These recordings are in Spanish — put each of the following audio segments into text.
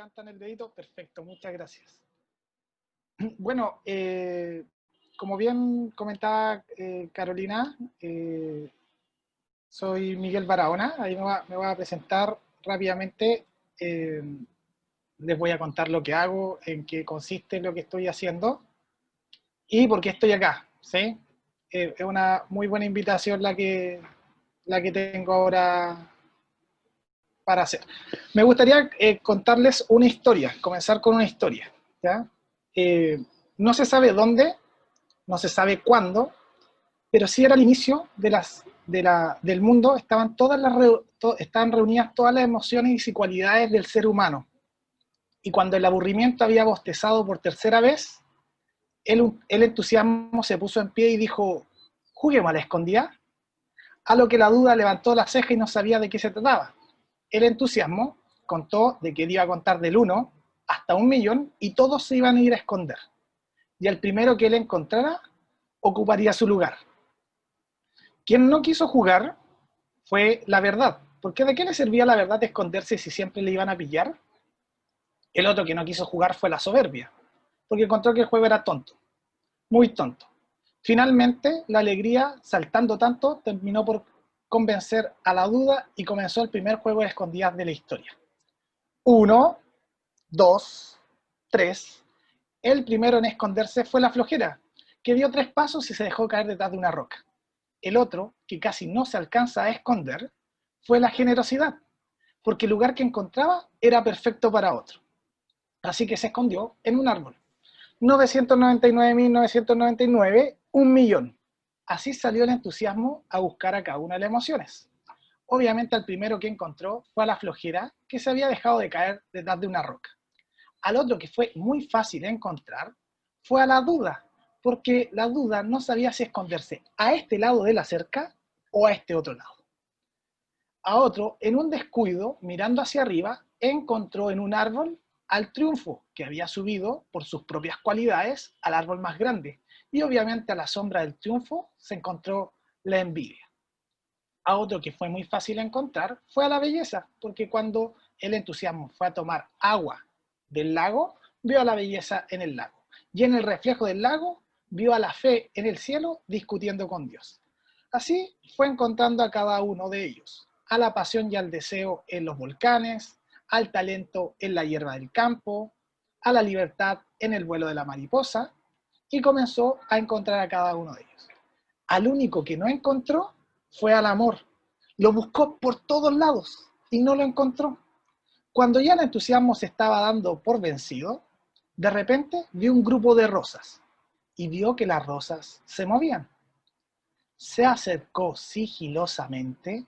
levantan el dedito, perfecto, muchas gracias. Bueno, como bien comentaba Carolina, soy Miguel Barahona, ahí me voy a presentar rápidamente, les voy a contar lo que hago, en qué consiste lo que estoy haciendo y por qué estoy acá, ¿sí? Es una muy buena invitación la que tengo ahora para hacer. Me gustaría contarles una historia, comenzar con una historia, ¿ya? No se sabe dónde, no se sabe cuándo, pero sí era el inicio del mundo, estaban reunidas todas las emociones y cualidades del ser humano. Y cuando el aburrimiento había bostezado por tercera vez, el entusiasmo se puso en pie y dijo, juguemos a la escondida, a lo que la duda levantó la ceja y no sabía de qué se trataba. El entusiasmo contó de que él iba a contar del 1 hasta 1.000.000 y todos se iban a ir a esconder. Y el primero que él encontrara ocuparía su lugar. Quien no quiso jugar fue la verdad. Porque ¿de qué le servía la verdad de esconderse si siempre le iban a pillar? El otro que no quiso jugar fue la soberbia, porque encontró que el juego era tonto, muy tonto. Finalmente, la alegría, saltando tanto, terminó por convencer a la duda y comenzó el primer juego de escondidas de la historia. 1, 2, 3. El primero en esconderse fue la flojera, que dio 3 pasos y se dejó caer detrás de una roca. El otro, que casi no se alcanza a esconder, fue la generosidad, porque el lugar que encontraba era perfecto para otro. Así que se escondió en un árbol. 999.999, 1.000.000. Así salió el entusiasmo a buscar a cada una de las emociones. Obviamente al primero que encontró fue a la flojera, que se había dejado de caer detrás de una roca. Al otro, que fue muy fácil de encontrar, fue a la duda, porque la duda no sabía si esconderse a este lado de la cerca o a este otro lado. A otro, en un descuido, mirando hacia arriba, encontró en un árbol al triunfo, que había subido por sus propias cualidades al árbol más grande, y obviamente a la sombra del triunfo se encontró la envidia. A otro que fue muy fácil encontrar fue a la belleza, porque cuando el entusiasmo fue a tomar agua del lago, vio a la belleza en el lago, y en el reflejo del lago vio a la fe en el cielo discutiendo con Dios. Así fue encontrando a cada uno de ellos, a la pasión y al deseo en los volcanes, al talento en la hierba del campo, a la libertad en el vuelo de la mariposa, y comenzó a encontrar a cada uno de ellos. Al único que no encontró fue al amor. Lo buscó por todos lados y no lo encontró. Cuando ya el entusiasmo se estaba dando por vencido, de repente vio un grupo de rosas y vio que las rosas se movían. Se acercó sigilosamente,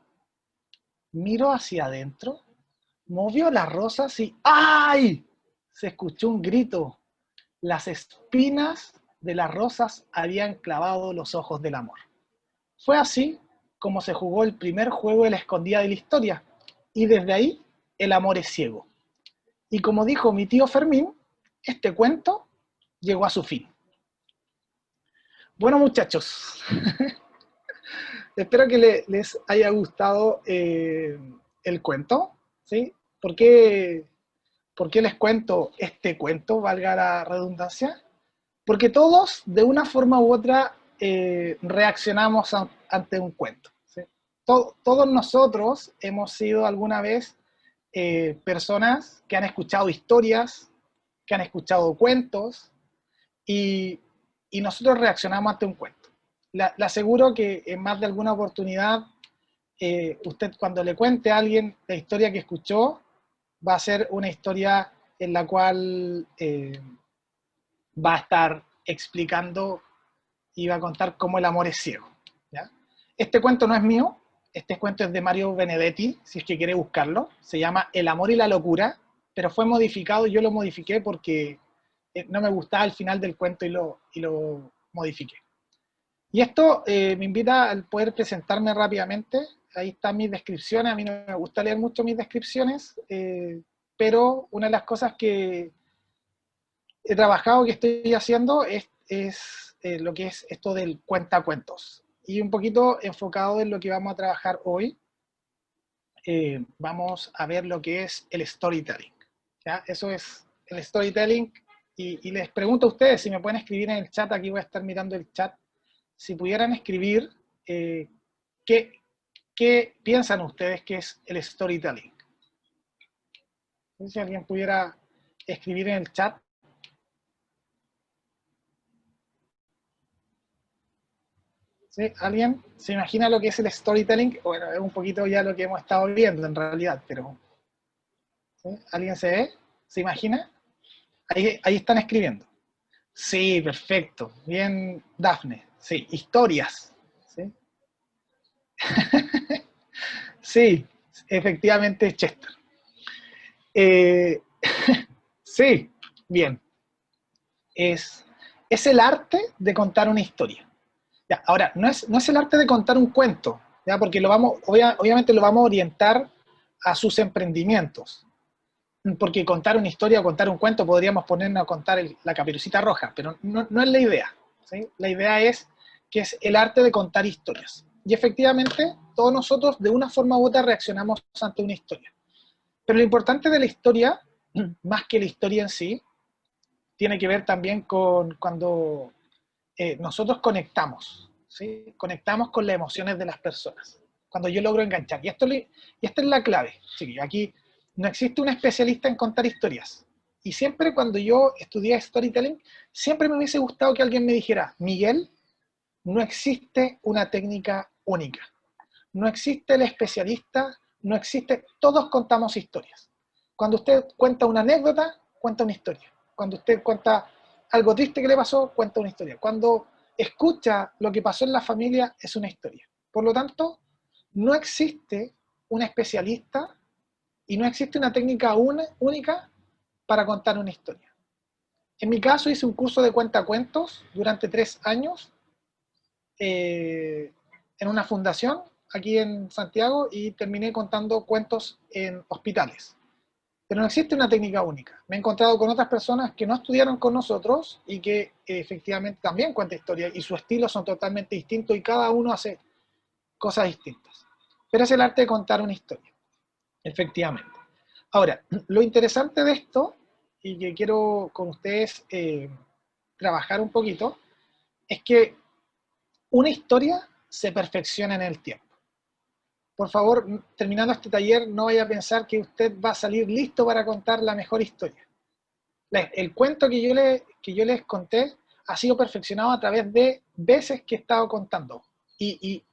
miró hacia adentro, movió las rosas y ¡ay! Se escuchó un grito. Las espinas de las rosas habían clavado los ojos del amor. Fue así como se jugó el primer juego de la escondida de la historia, y desde ahí el amor es ciego. Y como dijo mi tío Fermín, este cuento llegó a su fin. Bueno, muchachos, espero que les haya gustado el cuento, ¿sí? ¿Por qué les cuento este cuento, valga la redundancia? Porque todos, de una forma u otra, reaccionamos ante un cuento, ¿sí? Todos nosotros hemos sido alguna vez personas que han escuchado historias, que han escuchado cuentos, y, y nosotros reaccionamos ante un cuento. Le aseguro que en más de alguna oportunidad, usted cuando le cuente a alguien la historia que escuchó, va a ser una historia en la cual va a estar explicando y va a contar cómo el amor es ciego, ¿ya? Este cuento no es mío, este cuento es de Mario Benedetti, si es que quiere buscarlo, se llama El amor y la locura, pero fue modificado y yo lo modifiqué porque no me gustaba el final del cuento y lo modifiqué. Y esto me invita a poder presentarme rápidamente. Ahí están mis descripciones. A mí no me gusta leer mucho mis descripciones, pero una de las cosas que he trabajado, que estoy haciendo, es lo que es esto del cuentacuentos. Y un poquito enfocado en lo que vamos a trabajar hoy. Vamos a ver lo que es el storytelling. ¿Ya? Eso es el storytelling. Y les pregunto a ustedes si me pueden escribir en el chat, aquí voy a estar mirando el chat, si pudieran escribir qué piensan ustedes que es el storytelling. No sé si alguien pudiera escribir en el chat. ¿Sí? ¿Alguien se imagina lo que es el storytelling? Bueno, es un poquito ya lo que hemos estado viendo en realidad, pero ¿sí? ¿Alguien se ve? ¿Se imagina? Ahí están escribiendo. Sí, perfecto. Bien, Dafne. Sí, historias. Sí, sí, efectivamente, Chester. Eh, sí, bien. Es, es el arte de contar una historia. Ya, ahora, no es el arte de contar un cuento, ¿ya? Porque obviamente lo vamos a orientar a sus emprendimientos. Porque contar una historia o contar un cuento podríamos ponernos a contar la Caperucita Roja, pero no es la idea. ¿Sí? La idea es que es el arte de contar historias. Y efectivamente, todos nosotros de una forma u otra reaccionamos ante una historia. Pero lo importante de la historia, más que la historia en sí, tiene que ver también con cuando nosotros conectamos, ¿sí? Conectamos con las emociones de las personas. Cuando yo logro enganchar. Y esta es la clave. Sí, aquí no existe un especialista en contar historias. Y siempre cuando yo estudié storytelling, siempre me hubiese gustado que alguien me dijera, Miguel, no existe una técnica única. No existe el especialista, no existe, todos contamos historias. Cuando usted cuenta una anécdota, cuenta una historia. Cuando usted cuenta algo triste que le pasó, cuenta una historia. Cuando escucha lo que pasó en la familia, es una historia. Por lo tanto, no existe un especialista y no existe una técnica única para contar una historia. En mi caso hice un curso de cuentacuentos durante 3 años en una fundación aquí en Santiago y terminé contando cuentos en hospitales. Pero no existe una técnica única. Me he encontrado con otras personas que no estudiaron con nosotros y que efectivamente también cuentan historias y sus estilos son totalmente distintos y cada uno hace cosas distintas. Pero es el arte de contar una historia, efectivamente. Ahora, lo interesante de esto, y que quiero con ustedes trabajar un poquito, es que una historia se perfecciona en el tiempo. Por favor, terminando este taller, no vaya a pensar que usted va a salir listo para contar la mejor historia. El cuento que yo les conté ha sido perfeccionado a través de veces que he estado contando y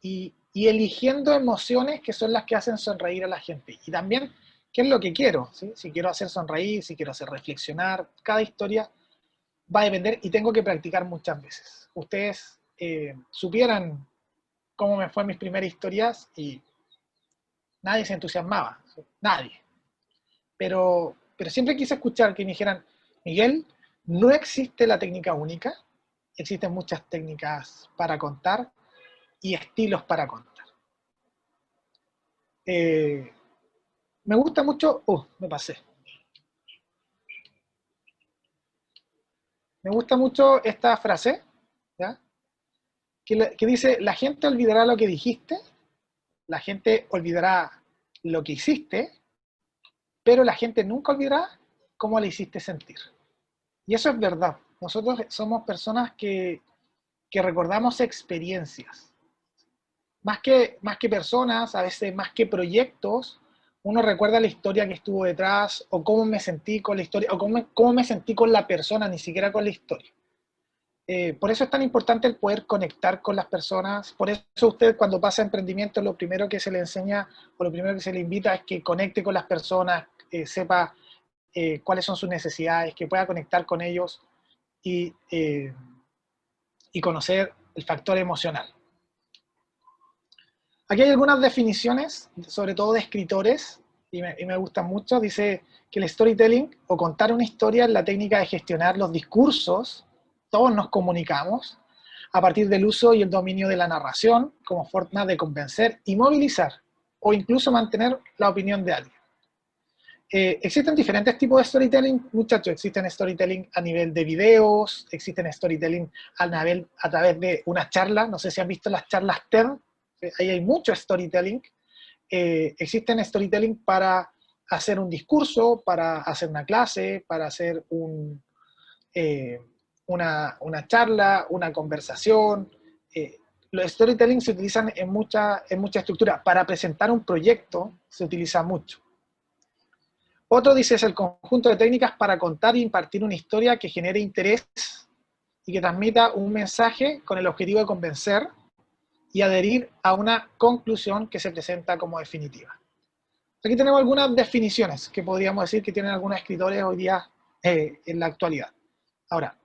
eligiendo emociones que son las que hacen sonreír a la gente. Y también, ¿qué es lo que quiero? ¿Sí? Si quiero hacer sonreír, si quiero hacer reflexionar, cada historia va a depender y tengo que practicar muchas veces. Ustedes supieran cómo me fue en mis primeras historias y nadie se entusiasmaba, nadie. Pero siempre quise escuchar que me dijeran, Miguel, no existe la técnica única, existen muchas técnicas para contar y estilos para contar. Me gusta mucho, me pasé. Me gusta mucho esta frase, ¿ya? Que dice, la gente olvidará lo que dijiste, la gente olvidará lo que hiciste, pero la gente nunca olvidará cómo le hiciste sentir. Y eso es verdad. Nosotros somos personas que recordamos experiencias. Más que personas, a veces más que proyectos, uno recuerda la historia que estuvo detrás, o cómo me sentí con la historia, o cómo me sentí con la persona, ni siquiera con la historia. Por eso es tan importante el poder conectar con las personas. Por eso usted cuando pasa a emprendimiento, lo primero que se le enseña, o lo primero que se le invita es que conecte con las personas, sepa cuáles son sus necesidades, que pueda conectar con ellos y, eh, y conocer el factor emocional. Aquí hay algunas definiciones, sobre todo de escritores, y me gustan mucho. Dice que el storytelling, o contar una historia, es la técnica de gestionar los discursos. Todos nos comunicamos a partir del uso y el dominio de la narración como forma de convencer y movilizar, o incluso mantener la opinión de alguien. Existen diferentes tipos de storytelling, muchachos. Existen storytelling a nivel de videos, existen storytelling a través de una charla. No sé si han visto las charlas TED, ahí hay mucho storytelling. Existen storytelling para hacer un discurso, para hacer una clase, para hacer una charla, una conversación. Los storytelling se utilizan en mucha estructura. Para presentar un proyecto se utiliza mucho. Otro dice es el conjunto de técnicas para contar e impartir una historia que genere interés y que transmita un mensaje con el objetivo de convencer y adherir a una conclusión que se presenta como definitiva. Aquí tenemos algunas definiciones que podríamos decir que tienen algunos escritores hoy día en la actualidad. Ahora,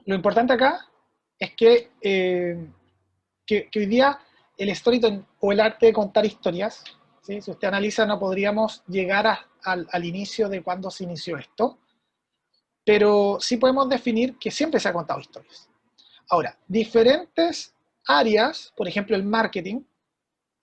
lo importante acá es que hoy día el storytelling o el arte de contar historias, ¿sí? Si usted analiza, no podríamos llegar al inicio de cuándo se inició esto, pero sí podemos definir que siempre se ha contado historias. Ahora, diferentes áreas, por ejemplo el marketing,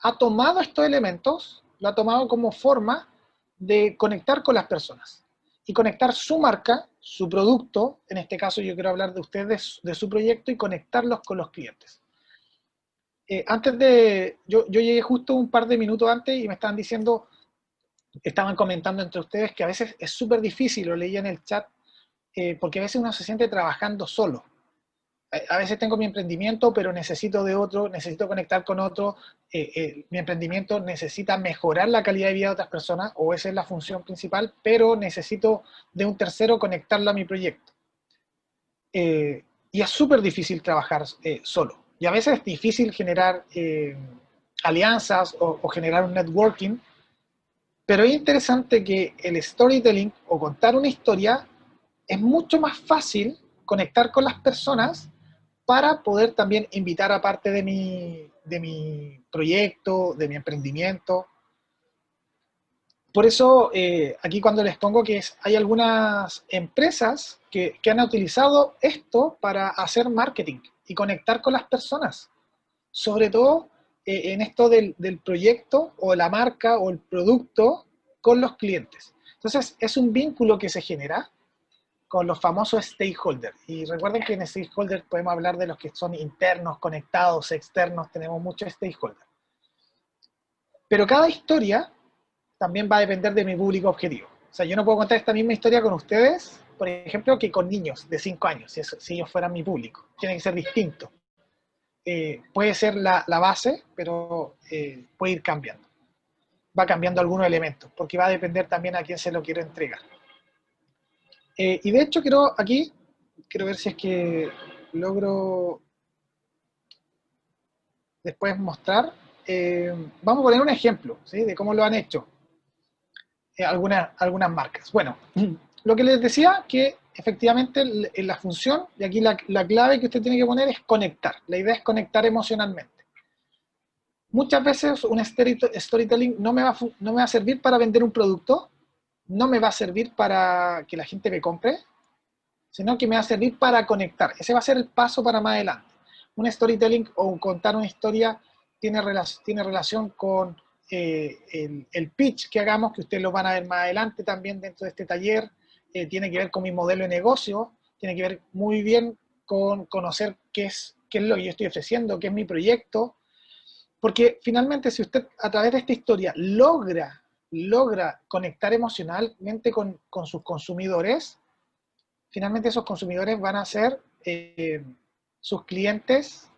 ha tomado estos elementos, lo ha tomado como forma de conectar con las personas y conectar su marca, su producto, en este caso yo quiero hablar de ustedes, de su proyecto, y conectarlos con los clientes. Yo llegué justo un par de minutos antes y me estaban diciendo, estaban comentando entre ustedes que a veces es súper difícil, lo leí en el chat, porque a veces uno se siente trabajando solo. A veces tengo mi emprendimiento, pero necesito de otro, necesito conectar con otro, mi emprendimiento necesita mejorar la calidad de vida de otras personas, o esa es la función principal, pero necesito de un tercero conectarlo a mi proyecto. Y es súper difícil trabajar solo. Y a veces es difícil generar alianzas o generar un networking, pero es interesante que el storytelling o contar una historia es mucho más fácil conectar con las personas para poder también invitar a parte de mi proyecto, de mi emprendimiento. Por eso, aquí cuando les pongo que hay algunas empresas que han utilizado esto para hacer marketing y conectar con las personas, sobre todo en esto del proyecto o la marca o el producto con los clientes. Entonces, es un vínculo que se genera con los famosos stakeholders. Y recuerden que en stakeholders podemos hablar de los que son internos, conectados, externos, tenemos muchos stakeholders. Pero cada historia también va a depender de mi público objetivo. O sea, yo no puedo contar esta misma historia con ustedes, por ejemplo, que con niños de 5 años, si ellos fueran mi público. Tiene que ser distinto. Puede ser la base, pero puede ir cambiando. Va cambiando algunos elementos, porque va a depender también a quién se lo quiero entregar. Y de hecho quiero ver si es que logro después mostrar. Vamos a poner un ejemplo, ¿sí? De cómo lo han hecho algunas marcas. Bueno, lo que les decía, que efectivamente la función, y aquí la clave que usted tiene que poner es conectar. La idea es conectar emocionalmente. Muchas veces un storytelling no me va a servir para vender un producto, no me va a servir para que la gente me compre, sino que me va a servir para conectar. Ese va a ser el paso para más adelante. Un storytelling o contar una historia tiene relación con el pitch que hagamos, que ustedes lo van a ver más adelante también dentro de este taller. Tiene que ver con mi modelo de negocio, tiene que ver muy bien con conocer qué es lo que yo estoy ofreciendo, qué es mi proyecto, porque finalmente si usted a través de esta historia logra conectar emocionalmente con sus consumidores, finalmente esos consumidores van a ser sus clientes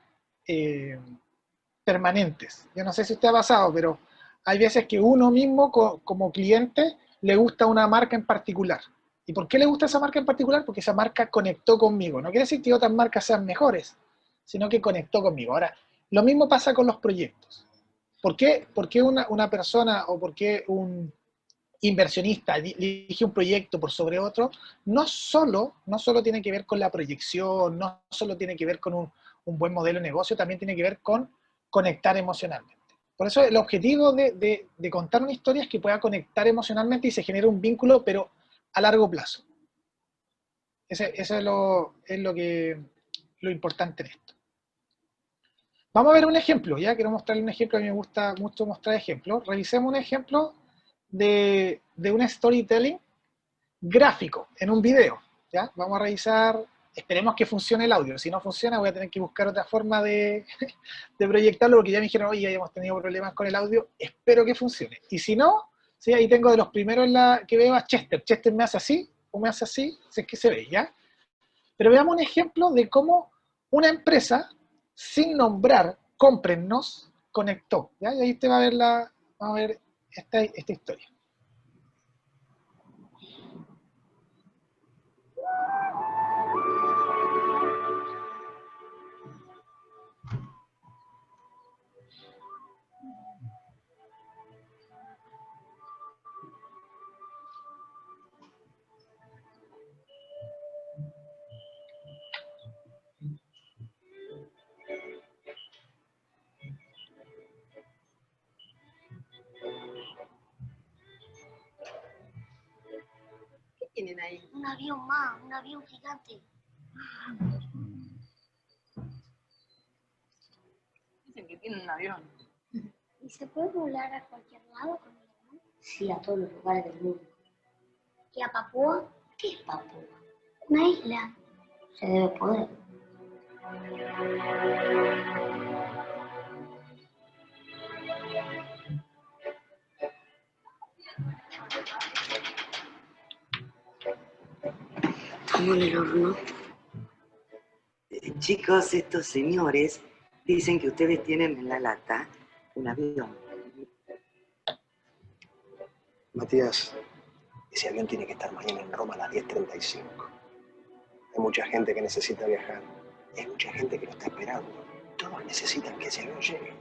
permanentes. Yo no sé si usted ha pasado, pero hay veces que uno mismo como cliente le gusta una marca en particular. ¿Y por qué le gusta esa marca en particular? Porque esa marca conectó conmigo. No quiere decir que otras marcas sean mejores, sino que conectó conmigo. Ahora, lo mismo pasa con los proyectos. ¿Por qué una persona o por qué un inversionista elige un proyecto por sobre otro? No solo tiene que ver con la proyección, no solo tiene que ver con un buen modelo de negocio, también tiene que ver con conectar emocionalmente. Por eso el objetivo de contar una historia es que pueda conectar emocionalmente y se genere un vínculo, pero a largo plazo. Eso es lo importante en esto. Vamos a ver un ejemplo, ya quiero mostrarle un ejemplo, a mí me gusta mucho mostrar ejemplos. Revisemos un ejemplo de un storytelling gráfico en un video, ¿ya? Vamos a revisar, esperemos que funcione el audio. Si no funciona, voy a tener que buscar otra forma de proyectarlo, porque ya me dijeron, oye, ya hemos tenido problemas con el audio, espero que funcione. Y si no, ¿sí? Ahí tengo de los primeros que veo a Chester. Chester me hace así, o me hace así, si es que se ve, ¿ya? Pero veamos un ejemplo de cómo una empresa, sin nombrar, cómprennos, conectó, ¿ya? Y ahí te va a ver, vamos a ver esta historia. ¿Qué tienen ahí? Un avión más, un avión gigante. Dicen que tienen un avión. ¿Y se puede volar a cualquier lado con el avión? Sí, a todos los lugares del mundo. ¿Y a Papúa? ¿Qué es Papúa? Una isla. Se debe poder. ¿Cómo en el horno? Chicos, estos señores dicen que ustedes tienen en la lata un avión. Matías, ese avión tiene que estar mañana en Roma a las 10:35. Hay mucha gente que necesita viajar. Y hay mucha gente que lo está esperando. Todos necesitan que ese avión llegue.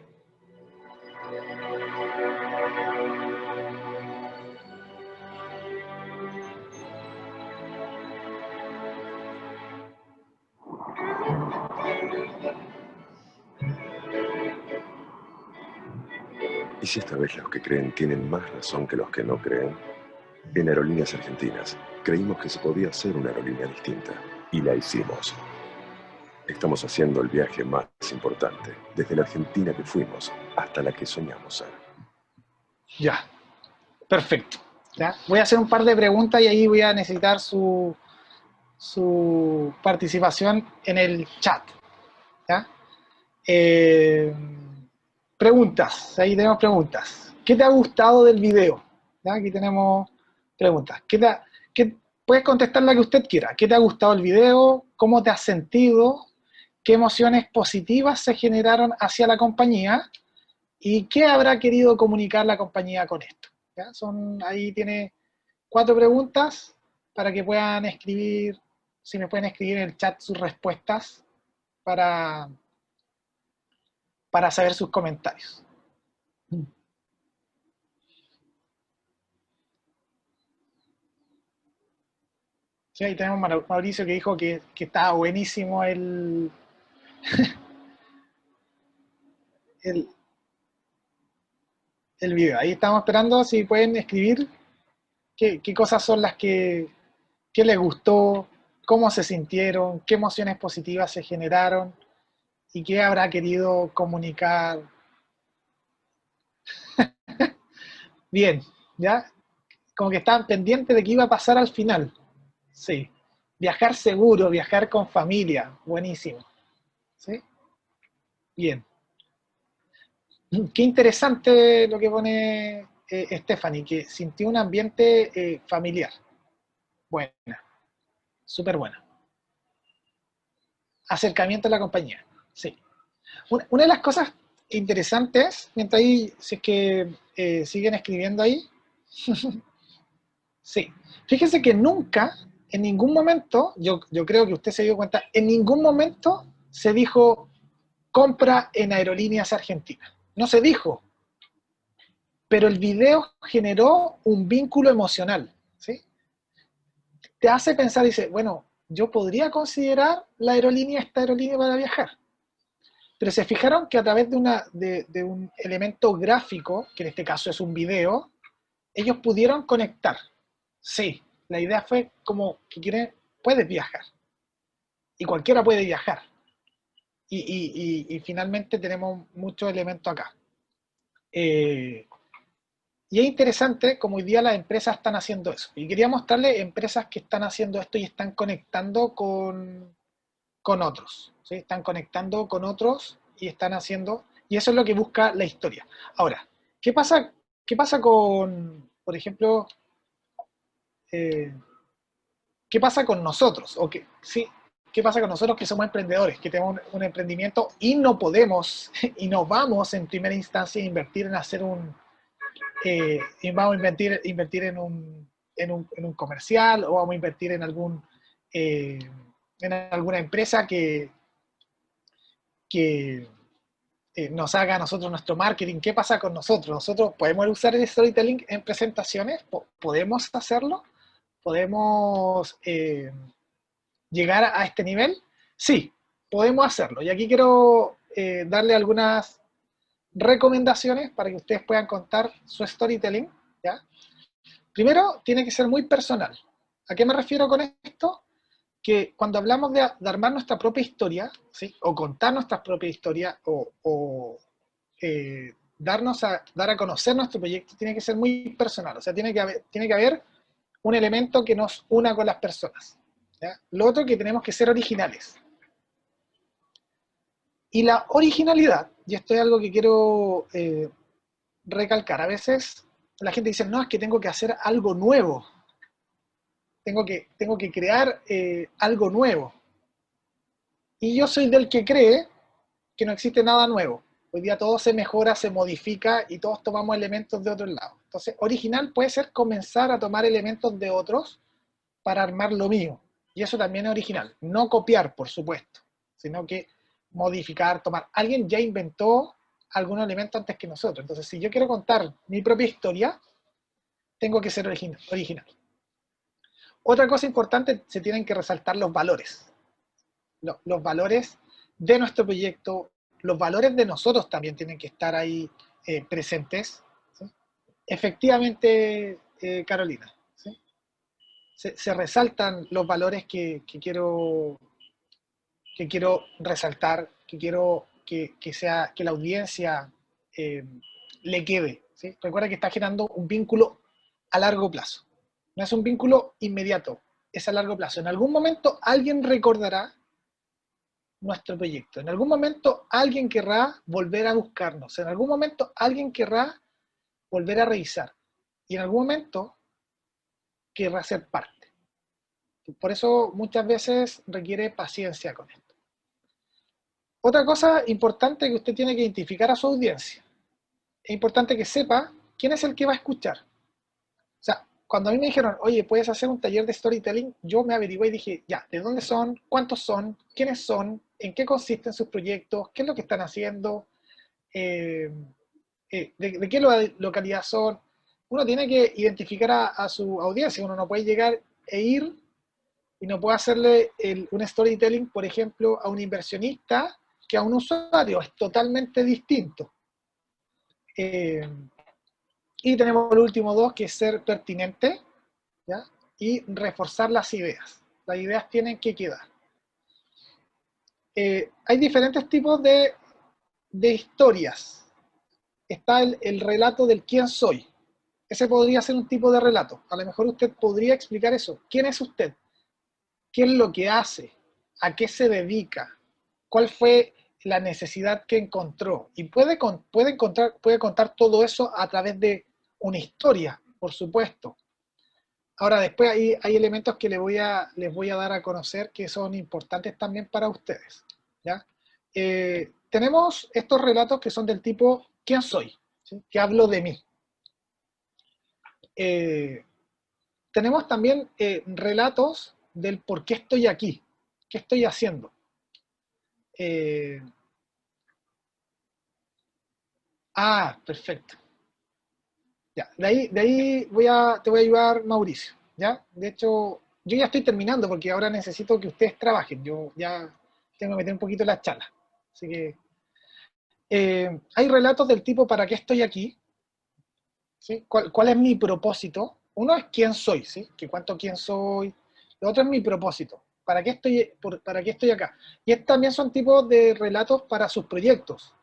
¿Y si esta vez los que creen tienen más razón que los que no creen? En Aerolíneas Argentinas creímos que se podía hacer una aerolínea distinta y la hicimos. Estamos haciendo el viaje más importante, desde la Argentina que fuimos hasta la que soñamos ser. Ya, perfecto. ¿Ya? Voy a hacer un par de preguntas y ahí voy a necesitar su participación en el chat. ¿Ya? Preguntas, ahí tenemos preguntas. ¿Qué te ha gustado del video? ¿Ya? Aquí tenemos preguntas. Puedes contestar la que usted quiera. ¿Qué te ha gustado el video? ¿Cómo te has sentido? ¿Qué emociones positivas se generaron hacia la compañía? ¿Y qué habrá querido comunicar la compañía con esto? ¿Ya? Ahí tiene 4 preguntas para que puedan escribir, si me pueden escribir en el chat sus respuestas para saber sus comentarios. Sí, ahí tenemos a Mauricio que dijo que estaba buenísimo el video. Ahí estamos esperando si pueden escribir qué cosas son las que les gustó, cómo se sintieron, qué emociones positivas se generaron y qué habrá querido comunicar. Bien, ¿ya? Como que estaban pendientes de qué iba a pasar al final. Sí. Viajar seguro, viajar con familia. Buenísimo. ¿Sí? Bien. Qué interesante lo que pone Stephanie, que sintió un ambiente familiar. Buena. Súper buena. Acercamiento a la compañía. Sí. Una de las cosas interesantes, mientras ahí, si es que siguen escribiendo ahí, sí. Fíjese que nunca, en ningún momento, yo creo que usted se dio cuenta, en ningún momento se dijo compra en Aerolíneas Argentinas. No se dijo. Pero el video generó un vínculo emocional, ¿sí? Te hace pensar, dice, bueno, yo podría considerar esta aerolínea para viajar. Pero se fijaron que a través de un elemento gráfico, que en este caso es un video, ellos pudieron conectar. Sí, la idea fue como que puedes viajar. Y cualquiera puede viajar. Y finalmente tenemos muchos elementos acá. Y es interesante como hoy día las empresas están haciendo eso. Y quería mostrarles empresas que están haciendo esto y están conectando con otros. ¿Sí? Están conectando con otros y están haciendo... Y eso es lo que busca la historia. Ahora, ¿qué pasa con por ejemplo, ¿qué pasa con nosotros? Sí, ¿qué pasa con nosotros que somos emprendedores, que tenemos un emprendimiento y no podemos y no vamos en primera instancia a invertir en hacer y vamos a invertir en un comercial o vamos a invertir en alguna empresa que nos haga a nosotros nuestro marketing? ¿Qué pasa con nosotros? ¿Nosotros podemos usar el storytelling en presentaciones? ¿Podemos hacerlo? ¿Podemos llegar a este nivel? Sí, podemos hacerlo. Y aquí quiero darle algunas recomendaciones para que ustedes puedan contar su storytelling, ¿ya? Primero, tiene que ser muy personal. ¿A qué me refiero con esto? Que cuando hablamos de armar nuestra propia historia, ¿sí? O contar nuestra propia historia, o dar a conocer nuestro proyecto, tiene que ser muy personal. O sea, tiene que haber un elemento que nos una con las personas, ¿ya? Lo otro, que tenemos que ser originales. Y la originalidad, y esto es algo que quiero recalcar, a veces la gente dice, no, es que tengo que hacer algo nuevo, tengo que crear algo nuevo. Y yo soy del que cree que no existe nada nuevo. Hoy día todo se mejora, se modifica y todos tomamos elementos de otros lados. Entonces, original puede ser comenzar a tomar elementos de otros para armar lo mío. Y eso también es original. No copiar, por supuesto, sino que modificar, tomar. Alguien ya inventó algún elemento antes que nosotros. Entonces, si yo quiero contar mi propia historia, tengo que ser original. Otra cosa importante, se tienen que resaltar los valores. Los valores de nuestro proyecto, los valores de nosotros también tienen que estar ahí presentes, ¿sí? Efectivamente, Carolina, ¿sí? Se resaltan los valores que quiero resaltar, que quiero que la audiencia le quede, ¿sí? Recuerda que está generando un vínculo a largo plazo. No es un vínculo inmediato, es a largo plazo. En algún momento alguien recordará nuestro proyecto. En algún momento alguien querrá volver a buscarnos. En algún momento alguien querrá volver a revisar. Y en algún momento querrá ser parte. Por eso muchas veces requiere paciencia con esto. Otra cosa importante que usted tiene que identificar a su audiencia. Es importante que sepa quién es el que va a escuchar. O sea, cuando a mí me dijeron, oye, ¿puedes hacer un taller de storytelling? Yo me averigué y dije, ya, ¿de dónde son? ¿Cuántos son? ¿Quiénes son? ¿En qué consisten sus proyectos? ¿Qué es lo que están haciendo? ¿De qué localidad son? Uno tiene que identificar a su audiencia. Uno no puede llegar e ir y no puede hacerle un storytelling, por ejemplo, a un inversionista que a un usuario. Es totalmente distinto. Y tenemos el último dos, que es ser pertinente, ¿ya? Y reforzar las ideas. Las ideas tienen que quedar. Hay diferentes tipos de historias. Está el relato del quién soy. Ese podría ser un tipo de relato. A lo mejor usted podría explicar eso. ¿Quién es usted? ¿Qué es lo que hace? ¿A qué se dedica? ¿Cuál fue la necesidad que encontró? Y puede contar todo eso a través de una historia, por supuesto. Ahora, después hay elementos que les voy a dar a conocer que son importantes también para ustedes, ¿ya? Tenemos estos relatos que son del tipo ¿quién soy? ¿Sí? Que hablo de mí. Tenemos también relatos del por qué estoy aquí, qué estoy haciendo. Perfecto. Ya, de ahí te voy a ayudar, Mauricio, ¿ya? De hecho, yo ya estoy terminando porque ahora necesito que ustedes trabajen. Yo ya tengo que meter un poquito la charla. Así que hay relatos del tipo ¿para qué estoy aquí? ¿Sí? ¿Cuál es mi propósito? Uno es quién soy, ¿sí? Que cuento quién soy. Lo otro es mi propósito. ¿Para qué estoy acá? Y también son tipos de relatos para sus proyectos.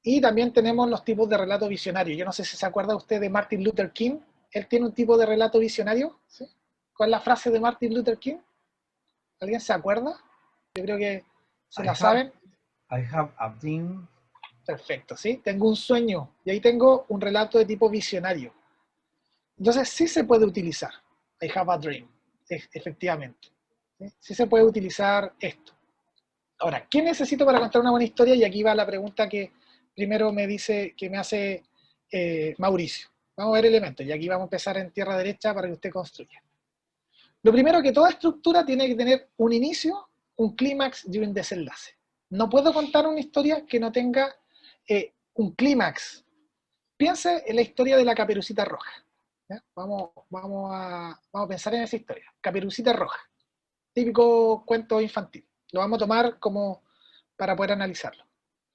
Y también tenemos los tipos de relato visionario. Yo no sé si se acuerda usted de Martin Luther King. Él tiene un tipo de relato visionario, ¿sí? ¿Cuál es la frase de Martin Luther King? ¿Alguien se acuerda? Yo creo que se la saben. I have a dream. Perfecto, ¿sí? Tengo un sueño. Y ahí tengo un relato de tipo visionario. Entonces sí se puede utilizar. I have a dream, efectivamente. ¿Sí? Sí se puede utilizar esto. Ahora, ¿qué necesito para contar una buena historia? Y aquí va la pregunta que primero me hace Mauricio. Vamos a ver elementos, y aquí vamos a empezar en tierra derecha para que usted construya. Lo primero, que toda estructura tiene que tener un inicio, un clímax y un desenlace. No puedo contar una historia que no tenga un clímax. Piense en la historia de la Caperucita Roja. ¿Ya? Vamos a pensar en esa historia. Caperucita Roja, típico cuento infantil. Lo vamos a tomar como para poder analizarlo.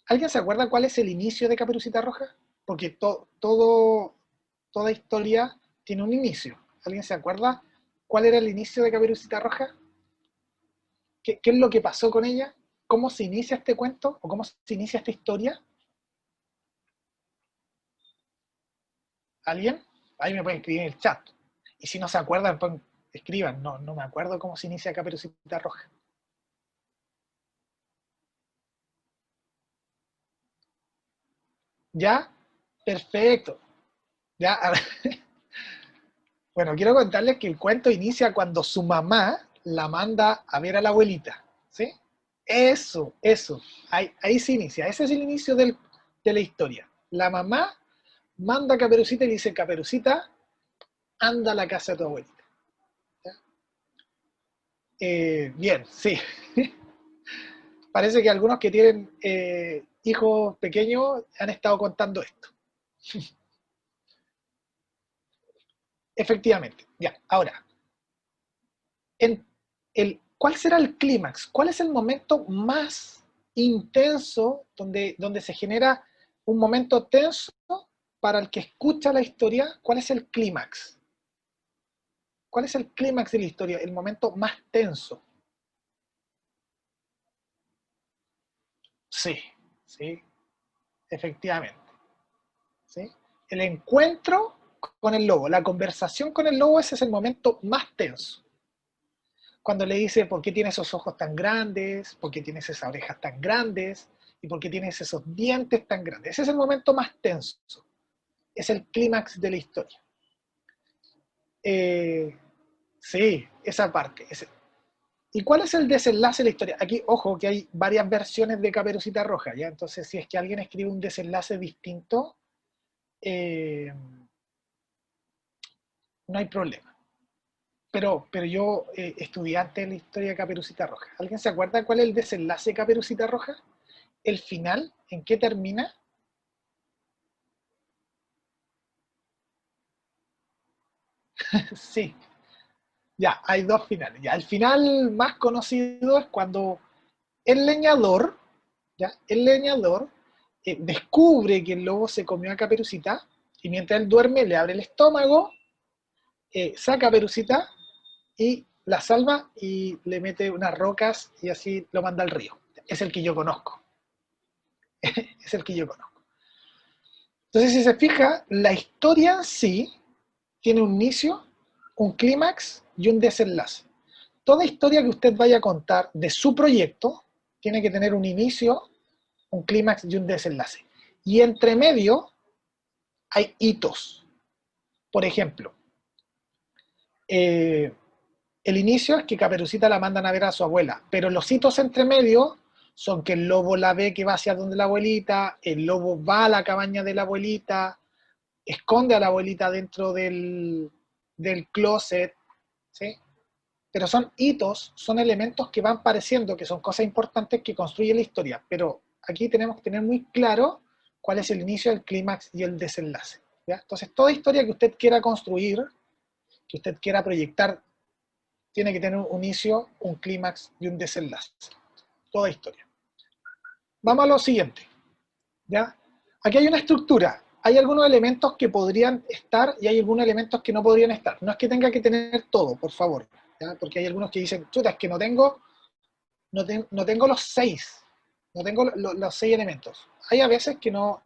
¿Alguien se acuerda cuál es el inicio de Caperucita Roja? Porque toda historia tiene un inicio. ¿Alguien se acuerda cuál era el inicio de Caperucita Roja? ¿Qué es lo que pasó con ella? ¿Cómo se inicia este cuento? ¿O cómo se inicia esta historia? ¿Alguien? Ahí me pueden escribir en el chat. Y si no se acuerdan, pues escriban. No me acuerdo cómo se inicia Caperucita Roja. ¿Ya? Perfecto. Ya, a ver. Bueno, quiero contarles que el cuento inicia cuando su mamá la manda a ver a la abuelita. ¿Sí? Eso. Ahí se inicia. Ese es el inicio de la historia. La mamá manda a Caperucita y le dice: Caperucita, anda a la casa de tu abuelita. Bien, sí. Parece que algunos que tienen hijos pequeños han estado contando esto. Efectivamente. Ya, ahora, ¿cuál será el clímax? ¿Cuál es el momento más intenso donde se genera un momento tenso para el que escucha la historia? ¿Cuál es el clímax? ¿Cuál es el clímax de la historia? El momento más tenso. Sí, efectivamente. ¿Sí? El encuentro con el lobo, la conversación con el lobo, ese es el momento más tenso. Cuando le dice: ¿por qué tienes esos ojos tan grandes? ¿Por qué tienes esas orejas tan grandes? ¿Y por qué tienes esos dientes tan grandes? Ese es el momento más tenso. Es el clímax de la historia. Sí, esa parte. ¿Y cuál es el desenlace de la historia? Aquí, ojo, que hay varias versiones de Caperucita Roja, ¿ya? Entonces, si es que alguien escribe un desenlace distinto, no hay problema. Pero yo, estudiante de la historia de Caperucita Roja, ¿alguien se acuerda cuál es el desenlace de Caperucita Roja? ¿El final? ¿En qué termina? Sí, ya, hay dos finales. Ya, el final más conocido es cuando el leñador, ¿ya? El leñador descubre que el lobo se comió a Caperucita, y mientras él duerme le abre el estómago, saca a Caperucita y la salva y le mete unas rocas y así lo manda al río. Es el que yo conozco. Es el que yo conozco. Entonces, si se fija, la historia en sí tiene un inicio, un clímax y un desenlace. Toda historia que usted vaya a contar de su proyecto tiene que tener un inicio, un clímax y un desenlace. Y entre medio hay hitos. Por ejemplo, el inicio es que Caperucita la mandan a ver a su abuela, pero los hitos entre medio son que el lobo la ve que va hacia donde la abuelita, el lobo va a la cabaña de la abuelita, esconde a la abuelita dentro del closet, ¿sí? Pero son hitos, son elementos que van pareciendo que son cosas importantes que construyen la historia, pero aquí tenemos que tener muy claro cuál es el inicio, el clímax y el desenlace, ¿ya? Entonces, toda historia que usted quiera construir, que usted quiera proyectar, tiene que tener un inicio, un clímax y un desenlace. Toda historia. Vamos a lo siguiente, ¿ya? Aquí hay una estructura. Hay algunos elementos que podrían estar y hay algunos elementos que no podrían estar. No es que tenga que tener todo, por favor, ¿ya? Porque hay algunos que dicen: chuta, es que no tengo los 6. No tengo los 6 elementos. Hay a veces que no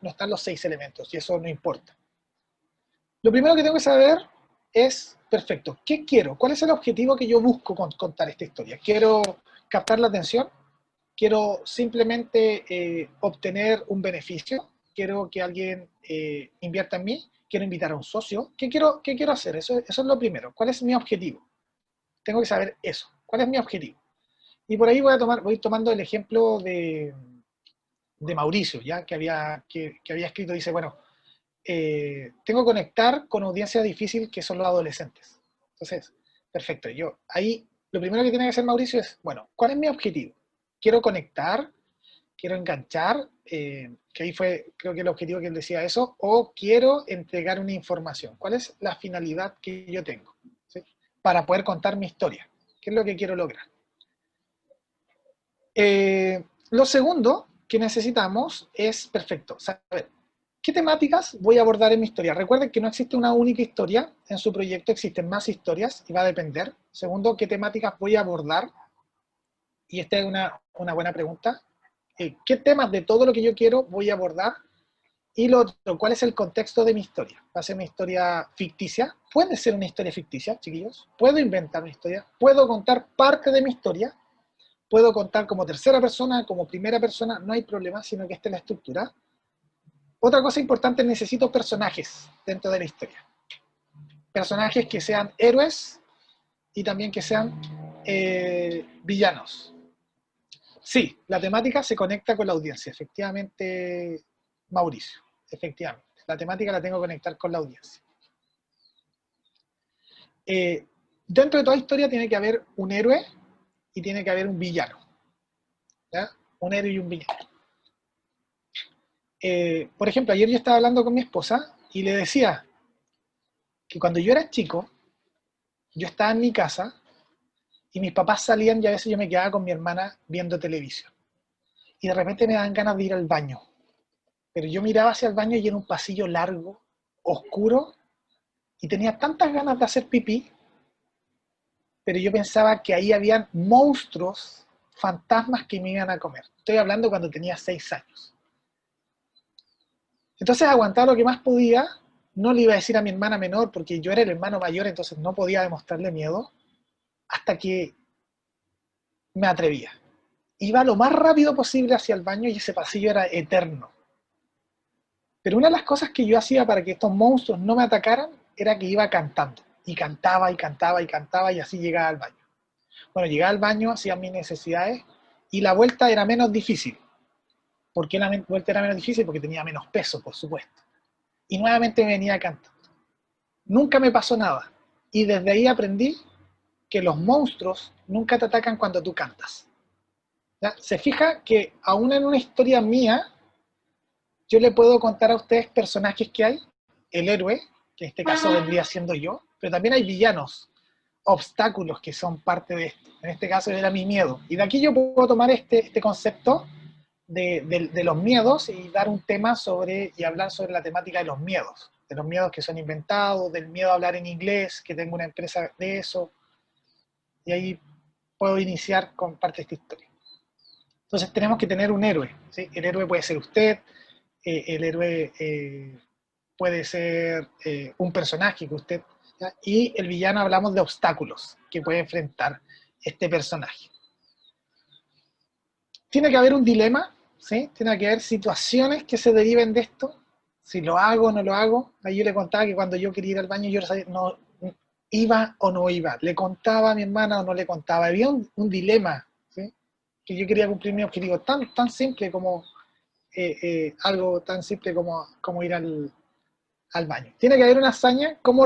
están los 6 elementos y eso no importa. Lo primero que tengo que saber es, perfecto, ¿qué quiero? ¿Cuál es el objetivo que yo busco con contar esta historia? ¿Quiero captar la atención? ¿Quiero simplemente obtener un beneficio? ¿Quiero que alguien invierta en mí? quiero invitar a un socio, ¿qué quiero hacer? Eso es lo primero. ¿Cuál es mi objetivo? Tengo que saber eso. ¿Cuál es mi objetivo? Y por ahí voy tomando el ejemplo de Mauricio, ¿ya? Que había escrito, dice, bueno, tengo que conectar con audiencia difícil que son los adolescentes. Entonces, perfecto. Ahí, lo primero que tiene que hacer Mauricio es, bueno, ¿cuál es mi objetivo? Quiero conectar, quiero enganchar, que ahí fue, creo que el objetivo que él decía eso, o quiero entregar una información. ¿Cuál es la finalidad que yo tengo? ¿Sí? Para poder contar mi historia. ¿Qué es lo que quiero lograr? Lo segundo que necesitamos es, perfecto, saber qué temáticas voy a abordar en mi historia. Recuerden que no existe una única historia en su proyecto, existen más historias y va a depender. Segundo, qué temáticas voy a abordar. Y esta es una buena pregunta. ¿Qué temas de todo lo que yo quiero voy a abordar? Y lo otro, ¿cuál es el contexto de mi historia? ¿Va a ser una historia ficticia? ¿Puede ser una historia ficticia, chiquillos? ¿Puedo inventar una historia? ¿Puedo contar parte de mi historia? ¿Puedo contar como tercera persona, como primera persona? No hay problema, sino que esta es la estructura. Otra cosa importante, necesito personajes dentro de la historia. Personajes que sean héroes y también que sean villanos. Sí, la temática se conecta con la audiencia, efectivamente, Mauricio, efectivamente. La temática la tengo que conectar con la audiencia. Dentro de toda historia tiene que haber un héroe y tiene que haber un villano. ¿Ya? Un héroe y un villano. Por ejemplo, ayer yo estaba hablando con mi esposa y le decía que cuando yo era chico, yo estaba en mi casa y mis papás salían y a veces yo me quedaba con mi hermana viendo televisión. Y de repente me daban ganas de ir al baño. Pero yo miraba hacia el baño y era un pasillo largo, oscuro, y tenía tantas ganas de hacer pipí, pero yo pensaba que ahí habían monstruos, fantasmas que me iban a comer. Estoy hablando cuando tenía 6 años. Entonces aguantaba lo que más podía, no le iba a decir a mi hermana menor, porque yo era el hermano mayor, entonces no podía demostrarle miedo, hasta que me atrevía. Iba lo más rápido posible hacia el baño y ese pasillo era eterno. Pero una de las cosas que yo hacía para que estos monstruos no me atacaran era que iba cantando. Y cantaba, y cantaba, y cantaba, y así llegaba al baño. Bueno, llegaba al baño, hacía mis necesidades, y la vuelta era menos difícil. ¿Por qué la vuelta era menos difícil? Porque tenía menos peso, por supuesto. Y nuevamente me venía cantando. Nunca me pasó nada. Y desde ahí aprendí que los monstruos nunca te atacan cuando tú cantas. ¿Ya? Se fija que aún en una historia mía, yo le puedo contar a ustedes personajes que hay, el héroe, que en este caso vendría siendo yo, pero también hay villanos, obstáculos que son parte de esto. En este caso era mi miedo. Y de aquí yo puedo tomar este concepto de los miedos y dar un tema y hablar sobre la temática de los miedos que son inventados, del miedo a hablar en inglés, que tengo una empresa de eso, y ahí puedo iniciar con parte de esta historia. Entonces tenemos que tener un héroe, ¿sí? El héroe puede ser usted, el héroe puede ser un personaje que usted, ¿ya? Y el villano hablamos de obstáculos que puede enfrentar este personaje. Tiene que haber un dilema, ¿sí? Tiene que haber situaciones que se deriven de esto, si lo hago o no lo hago. Ahí yo le contaba que cuando yo quería ir al baño yo no iba o no iba, le contaba a mi hermana o no le contaba, había un dilema, ¿sí? Que yo quería cumplir mi objetivo, tan simple como algo tan simple como ir al baño. Tiene que haber una hazaña, cómo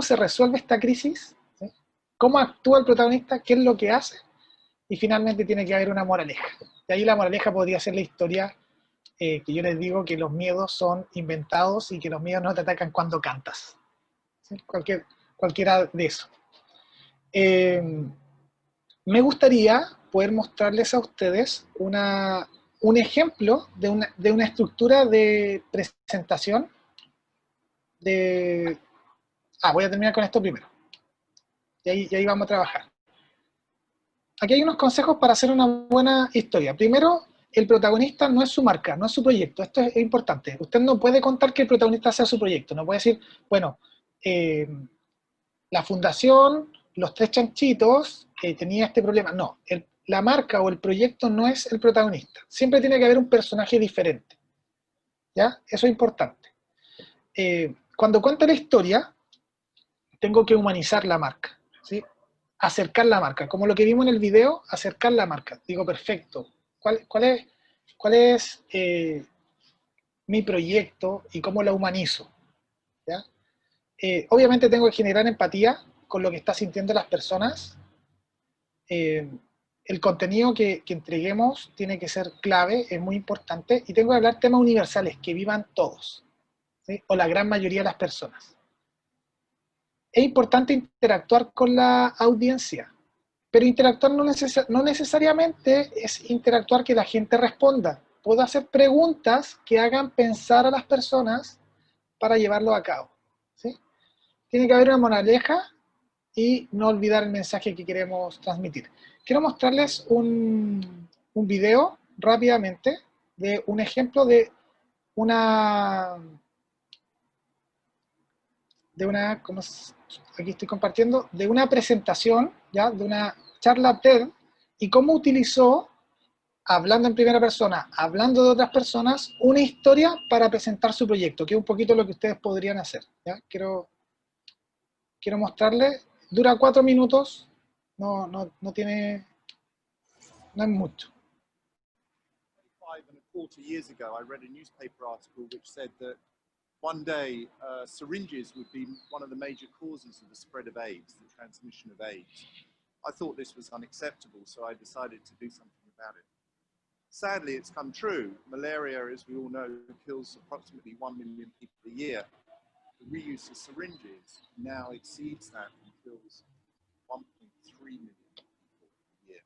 se resuelve esta crisis, ¿sí? Cómo actúa el protagonista, qué es lo que hace, y finalmente tiene que haber una moraleja. Y ahí la moraleja podría ser la historia que yo les digo que los miedos son inventados y que los miedos no te atacan cuando cantas. ¿Sí? Cualquiera de eso. Me gustaría poder mostrarles a ustedes un ejemplo de una estructura de presentación. Voy a terminar con esto primero. Y ahí vamos a trabajar. Aquí hay unos consejos para hacer una buena historia. Primero, el protagonista no es su marca, no es su proyecto. Esto es importante. Usted no puede contar que el protagonista sea su proyecto. No puede decir, bueno, la fundación, los 3 chanchitos, tenía este problema. No, la marca o el proyecto no es el protagonista. Siempre tiene que haber un personaje diferente. ¿Ya? Eso es importante. cuando cuento la historia, tengo que humanizar la marca, ¿sí? Acercar la marca, como lo que vimos en el video, acercar la marca. Digo, perfecto, ¿cuál es mi proyecto y cómo la humanizo? ¿Ya? Obviamente tengo que generar empatía con lo que están sintiendo las personas. El contenido que entreguemos tiene que ser clave, es muy importante, y tengo que hablar temas universales, que vivan todos, ¿sí? O la gran mayoría de las personas. Es importante interactuar con la audiencia, pero interactuar no necesariamente es interactuar que la gente responda. Puedo hacer preguntas que hagan pensar a las personas para llevarlo a cabo, ¿sí? Tiene que haber una moraleja y no olvidar el mensaje que queremos transmitir. Quiero mostrarles un video rápidamente de un ejemplo de una aquí estoy compartiendo, de una presentación, ¿ya? De una charla TED, y cómo utilizó, hablando en primera persona, hablando de otras personas, una historia para presentar su proyecto, que es un poquito lo que ustedes podrían hacer, ¿ya? Quiero mostrarles, dura 4 minutos, no es mucho. 5.25 years ago, I read a newspaper article which said that one day syringes would be one of the major causes of the spread of AIDS, the transmission of AIDS. I thought this was unacceptable, so I decided to do something about it. Sadly, it's come true. Malaria, as we all know, kills approximately 1 million people a year. The reuse of syringes now exceeds that and kills 1.3 million people a year.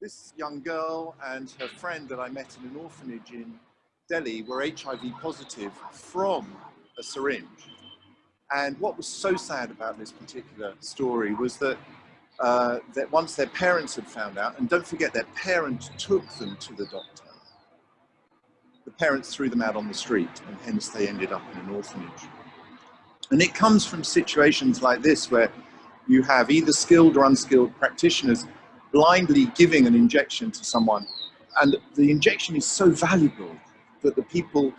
This young girl and her friend that I met in an orphanage in Delhi were HIV positive from a syringe. And what was so sad about this particular story was that once their parents had found out, and don't forget their parents took them to the doctor, the parents threw them out on the street, and hence they ended up in an orphanage. And it comes from situations like this where you have either skilled or unskilled practitioners blindly giving an injection to someone, and the injection is so valuable that the people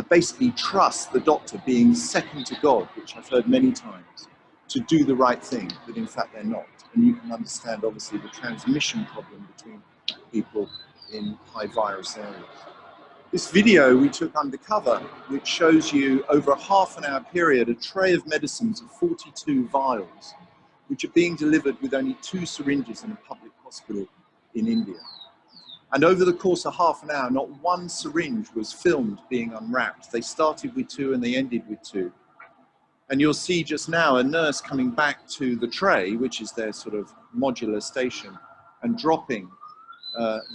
basically trust the doctor being second to God, which I've heard many times, to do the right thing, but in fact they're not. And you can understand obviously the transmission problem between people in high virus areas. This video we took undercover, which shows you over a half-an-hour period a tray of medicines of 42 vials, which are being delivered with only 2 syringes in a public hospital in India. And over the course of half an hour, not one syringe was filmed being unwrapped. They started with 2 and they ended with 2. And you'll see just now a nurse coming back to the tray, which is their sort of modular station, and dropping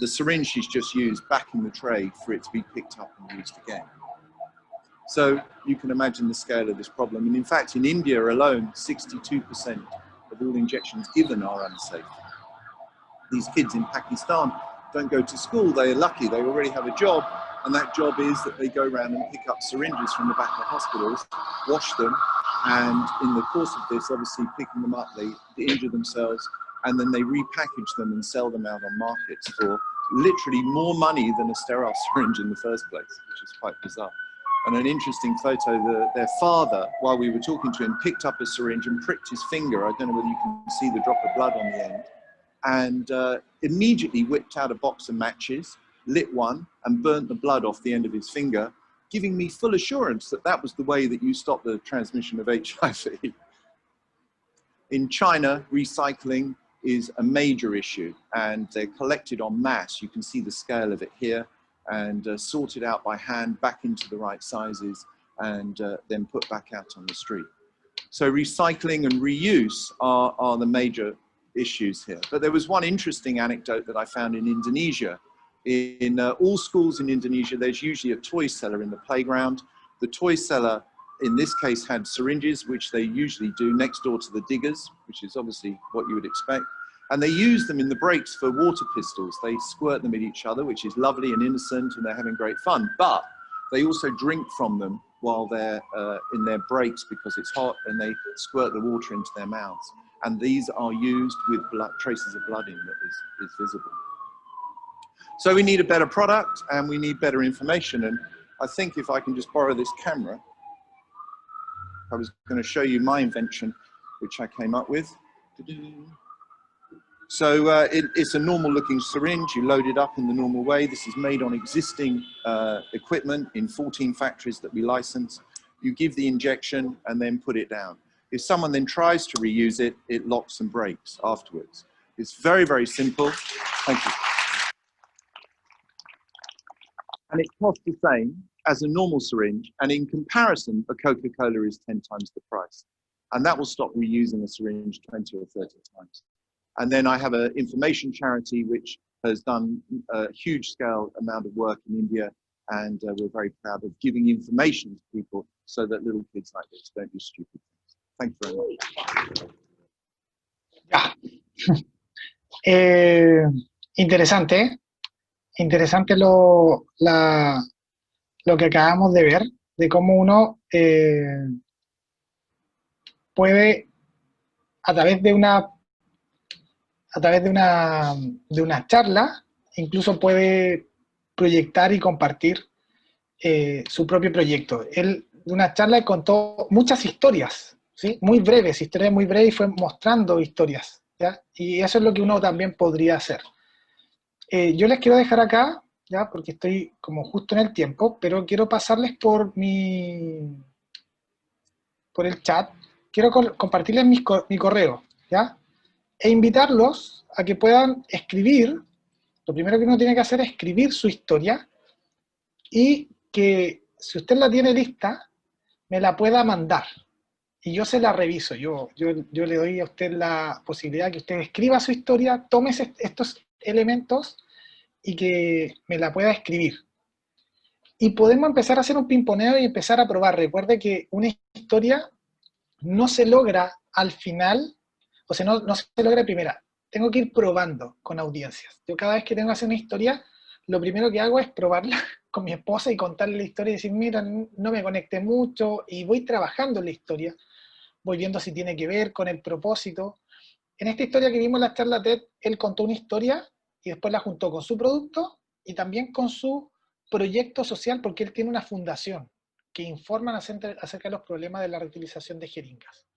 the syringe she's just used back in the tray for it to be picked up and used again. So you can imagine the scale of this problem. And in fact, in India alone, 62% of all injections given are unsafe. These kids in Pakistan don't go to school, they are lucky, they already have a job, and that job is that they go around and pick up syringes from the back of hospitals, wash them, and in the course of this, obviously picking them up, they injure themselves, and then they repackage them and sell them out on markets for literally more money than a sterile syringe in the first place, which is quite bizarre. And an interesting photo, their father, while we were talking to him, picked up a syringe and pricked his finger. I don't know whether you can see the drop of blood on the end, and immediately whipped out a box of matches, lit one, and burnt the blood off the end of his finger, giving me full assurance that that was the way that you stop the transmission of HIV. In China, recycling is a major issue, and they're collected en masse. You can see the scale of it here, and sorted out by hand back into the right sizes, and then put back out on the street. So recycling and reuse are the major issues here. But there was one interesting anecdote that I found in Indonesia. In all schools in Indonesia, there's usually a toy seller in the playground. The toy seller, in this case, had syringes, which they usually do next door to the diggers, which is obviously what you would expect. And they use them in the breaks for water pistols. They squirt them at each other, which is lovely and innocent, and they're having great fun. But they also drink from them while they're in their breaks because it's hot, and they squirt the water into their mouths. And these are used with blood, traces of blood in that is visible. So we need a better product, and we need better information. And I think if I can just borrow this camera, I was going to show you my invention, which I came up with. So it's a normal looking syringe. You load it up in the normal way. This is made on existing equipment in 14 factories that we license. You give the injection and then put it down. If someone then tries to reuse it, it locks and breaks afterwards. It's very, very simple. Thank you. And it costs the same as a normal syringe. And in comparison, a Coca-Cola is 10 times the price. And that will stop reusing a syringe 20 or 30 times. And then I have an information charity which has done a huge scale amount of work in India. And we're very proud of giving information to people so that little kids like this don't do stupid things. Thank you very much. Interesante, ¿eh? Interesante lo que acabamos de ver, de cómo uno puede, a través de una charla, incluso puede proyectar y compartir su propio proyecto. Él, de una charla, contó muchas historias, ¿sí? Muy breves, historias muy breves, y fue mostrando historias, ¿ya? Y eso es lo que uno también podría hacer. Yo les quiero dejar acá, ya, porque estoy como justo en el tiempo, pero quiero pasarles por el chat, quiero compartirles mi correo, ¿ya? E invitarlos a que puedan escribir. Lo primero que uno tiene que hacer es escribir su historia, y que si usted la tiene lista, me la pueda mandar, y yo se la reviso. Yo le doy a usted la posibilidad de que usted escriba su historia, tome estos elementos y que me la pueda escribir. Y podemos empezar a hacer un pimponeo y empezar a probar. Recuerde que una historia no se logra al final, o sea, no se logra primera. Tengo que ir probando con audiencias. Yo cada vez que tengo que hacer una historia, lo primero que hago es probarla con mi esposa y contarle la historia y decir, mira, no me conecté mucho, y voy trabajando en la historia, voy viendo si tiene que ver con el propósito. En esta historia que vimos en la charla TED, él contó una historia y después la juntó con su producto y también con su proyecto social, porque él tiene una fundación que informan acerca de los problemas de la reutilización de jeringas.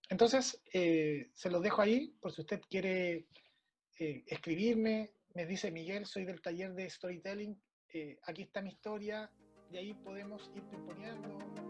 Entonces, se los dejo ahí, por si usted quiere escribirme. Me dice Miguel, soy del taller de storytelling, aquí está mi historia, y ahí podemos ir poniendo.